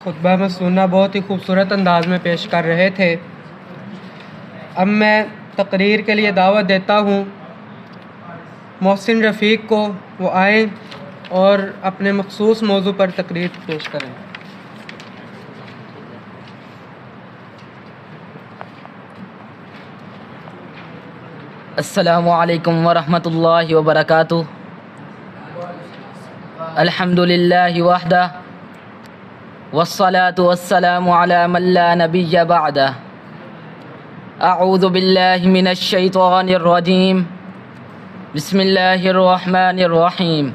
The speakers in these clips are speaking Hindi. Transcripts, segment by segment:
खुतबा में सुनना बहुत ही खूबसूरत अंदाज में पेश कर रहे थे। अब मैं तकरीर के लिए दावत देता हूँ मोहसिन रफ़ीक को, वो आएँ और अपने मखसूस मौजू पर तकरीर पेश करें। अस्सलामु अलैकुम वरहमतुल्लाहि वबरकातुह। अल्हम्दुलिल्लाहि वहदा वस्सलातु वस्सलामु अला मन ला नबिय्य बअदा। अऊज़ु बिल्लाहि मिनश शैतानिर रजीम। बिस्मिल्लाहिर रहमानिर रहीम।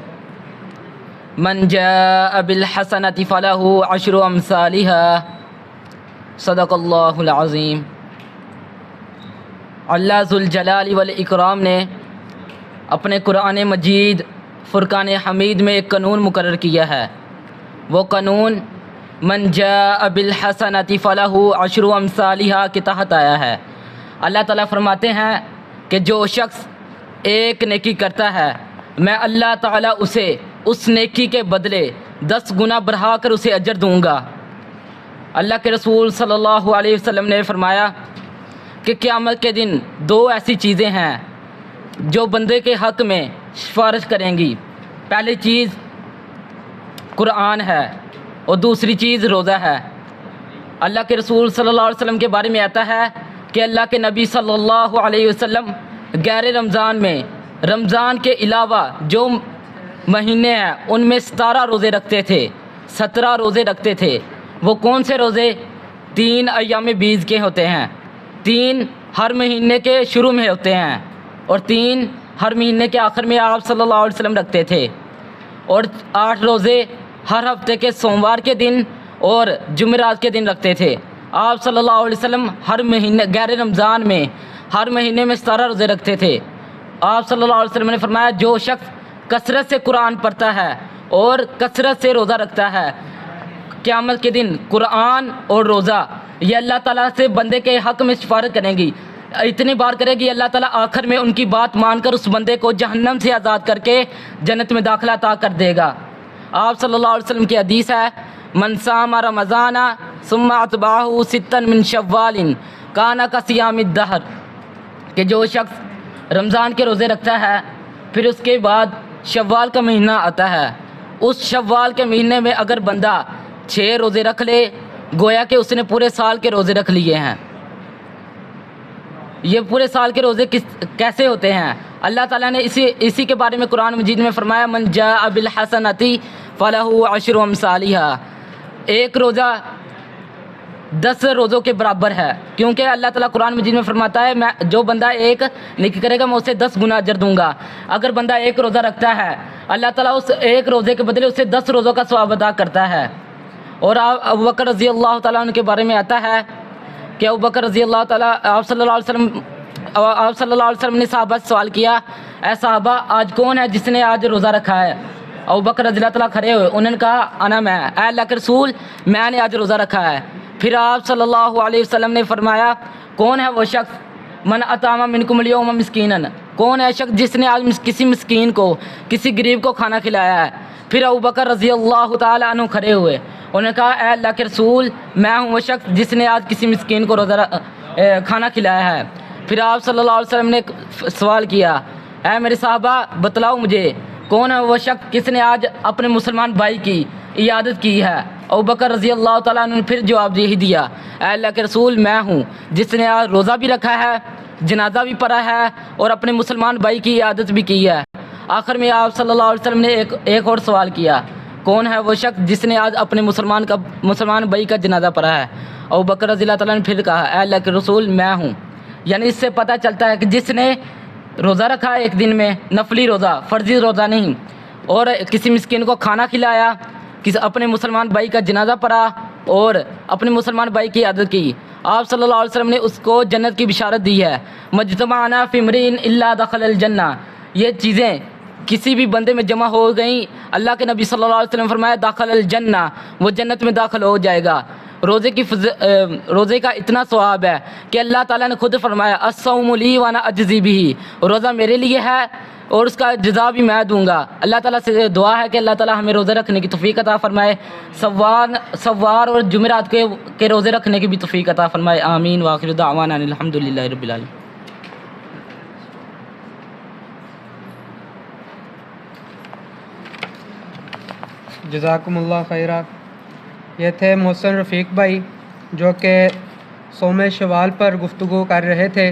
मन जाअ बिल हसनति फलहु अशरु अम्सालिहा। सदक़ल्लाहुल अज़ीम। अल्लाह ज़ुल जलाली वल इकराम ने अपने कुरान मजीद फ़ुरक़ान हमीद में एक कानून मुकर्रर किया है। वो कानून मन जाअ बिल हसनति फलहु अशरु अम्सालिहा के तहत आया है। अल्लाह ताला फरमाते हैं कि जो शख्स एक नेकी करता है, मैं अल्लाह ताला उसे उस नेकी के बदले 10 गुना बढ़ा कर उसे अजर दूँगा। अल्लाह के रसूल सल्लल्लाहु अलैहि वसल्लम ने फरमाया कि क़यामत के दिन 2 ऐसी चीज़ें हैं जो बंदे के हक़ में सिफारिश करेंगी। पहली चीज़ कुरान है और दूसरी चीज़ रोज़ा है। अल्लाह के रसूल सल्लल्लाहु अलैहि वसल्लम के बारे में आता है कि अल्लाह के नबी सल्लल्लाहु अलैहि वसल्लम गैर रमज़ान में रमज़ान के अलावा जो महीने हैं उनमें 17 रोज़े रखते थे, 17 रोज़े रखते थे। वो कौन से रोज़े? 3 अय्याम बीज के होते हैं, 3 हर महीने के शुरू में होते हैं और 3 हर महीने के आखिर में आप सल्लल्लाहु अलैहि वसल्लम रखते थे। और 8 रोज़े हर हफ्ते के सोमवार के दिन और जुमेरात के दिन रखते थे। आप सल्लल्लाहु अलैहि वसल्लम हर महीने गैर रमज़ान में हर महीने में 17 रोज़े रखते थे। आप सल्लल्लाहु अलैहि वसल्लम ने फरमाया जो शख्स कसरत से कुरान पढ़ता है और कसरत से रोज़ा रखता है, क़यामत के दिन कुरान और रोज़ा ये अल्लाह ताला से बंदे के हक़ में सिफारिश करेंगी। इतनी बार करेगी अल्लाह ताला आखिर में उनकी बात मानकर उस बंदे को जहन्नम से आज़ाद करके जन्नत में दाखिला अता कर देगा। आप सल्लल्लाहु अलैहि वसल्लम की हदीस है मन सामा रमज़ाना सुम्मा अतबाहु सित्तन मिन शव्वालिन काना का सियामिद दहर, कि जो शख्स रमज़ान के रोज़े रखता है फिर उसके बाद शव्वाल का महीना आता है, उस शव्वाल के महीने में अगर बंदा 6 रोज़े रख ले गोया कि उसने पूरे साल के रोज़े रख लिए हैं। ये पूरे साल के रोज़े कैसे होते हैं? अल्लाह ताला ने इसी के बारे में कुरान मजीद में फरमाया मन जाअ बिल हसनति फलहु अशरु अम्सालिहा। एक रोज़ा 10 रोज़ों के बराबर है, क्योंकि अल्लाह ताला कुरान मजीद में फरमाता है मैं जो बंदा एक नेकी करेगा मैं उसे 10 गुना अजर दूँगा। अगर बंदा एक रोज़ा रखता है अल्लाह ताला उस एक रोज़े के बदले उसे 10 रोज़ों का सवाब अदा करता है। और अबू बकर रज़ी अल्लाह ताला अन्हु के बारे में आता है कि अबू बकर रज़ी अल्लाह ताला आप सल्लल्लाहु अलैहि वसल्लम ने सहाबा से सवाल किया, ऐ सहाबा आज कौन है जिसने आज रोज़ा रखा है? अबू बकर रज़ी अल्लाह ताला खड़े हुए, उन्होंने कहा अना मैं, ऐ अल्लाह के रसूल मैंने आज रोज़ा रखा है। फिर आप सल्लल्लाहु अलैहि वसल्लम ने फरमाया कौन है वो शख्स मन अतामा मिनकुमुल यौम मिस्कीनन, कौन है शख्स जिसने आज किसी मिस्कीन को किसी गरीब को खाना खिलाया है? फिर अबू बकर रज़ी अल्लाह ताला अन्हु खड़े हुए, उन्होंने कहा ऐ अल्लाह के रसूल मैं हूँ वो शख्स जिसने आज किसी मिस्कीन को रोज़ा खाना खिलाया है। फिर आप सल्लल्लाहु अलैहि वसल्लम ने सवाल किया ऐ मेरे साहबा बतलाओ मुझे कौन है वो शख्स किसने आज अपने मुसलमान भाई की इयादत की है? अबू बकर रज़ी अल्लाह ताला अन्हु ने फिर जवाब यही दिया ऐ अल्लाह के रसूल मैं हूँ जिसने आज रोज़ा भी रखा है, जनाजा भी पढ़ा है और अपने मुसलमान भाई की इयादत भी की है। आखिर में आप सल्लल्लाहु अलैहि वसल्लम ने एक और सवाल किया कौन है वो शख्स जिसने आज अपने मुसलमान भाई का जनाजा पढ़ा है? अबू बकर रज़ी अल्लाह ताला ने फिर कहा ऐ अल्लाह के रसूल मैं हूँ। यानी इससे पता चलता है कि जिसने रोज़ा रखा है एक दिन में, नफली रोज़ा, फ़र्जी रोज़ा नहीं, और किसी मिस्किन को खाना खिलाया, किसी अपने मुसलमान भाई का जनाजा पढ़ा और अपने मुसलमान भाई की आदत की, आप सल्लल्लाहु अलैहि वसल्लम ने उसको जन्नत की बिशारत दी है। मजतमाना फ़िमरीन इल्ला दखल जन्ना, ये चीज़ें किसी भी बंदे में जमा हो गई अल्लाह के नबी सल्लल्लाहु अलैहि वसल्लम फरमाया दाखिल जन्ना, वो जन्नत में दाखिल हो जाएगा। रोज़े का इतना सवाब है कि अल्लाह ताला ने खुद फरमाया अस्सौमु ली व अना अज्ज़ी बिही, रोज़ा मेरे लिए है और उसका जज़ा भी मैं दूंगा। अल्लाह ताला से दुआ है कि अल्लाह ताला हमें रोज़े रखने की तौफीक अता फरमाए, सवार और जुमेरात के रोज़े रखने की भी तौफीक अता फरमाए। आमीन। व आखिर दावाना अनिल हम्दुलिल्लाहि रब्बिल आलमीन। जज़ाकुमुल्लाह खैरा। ये थे मोहसिन रफ़ीक भाई जो कि सोम शवाल पर गुफ्तगू कर रहे थे।